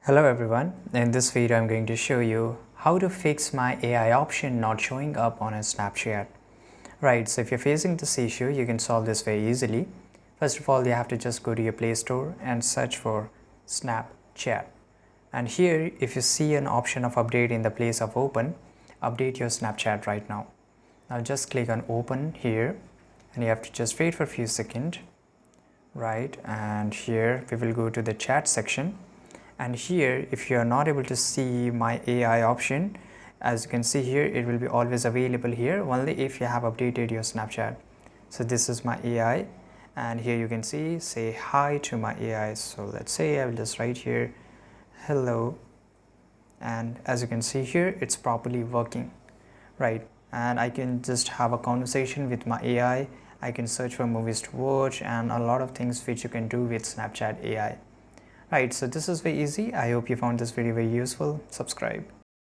Hello everyone, in this video I'm going to show you how to fix my AI option not showing up on a Snapchat. Right, so if you're facing this issue, you can solve this very easily. First of all, you have to just go to your Play Store and search for Snapchat. And here, if you see an option of update in the place of open, update your Snapchat right now. Now just click on open here and you have to just wait for a few seconds. Right, and here we will go to the chat section. And here, if you are not able to see my AI option, as you can see here, it will be always available here only if you have updated your Snapchat. So this is my AI, and here you can see say hi to my AI. So let's say I will just write here hello, and as you can see here, it's properly working, right? And I can just have a conversation with my AI. I can search for movies to watch and a lot of things which you can do with Snapchat AI. Right, so this is very easy. I hope you found this video very useful. Subscribe.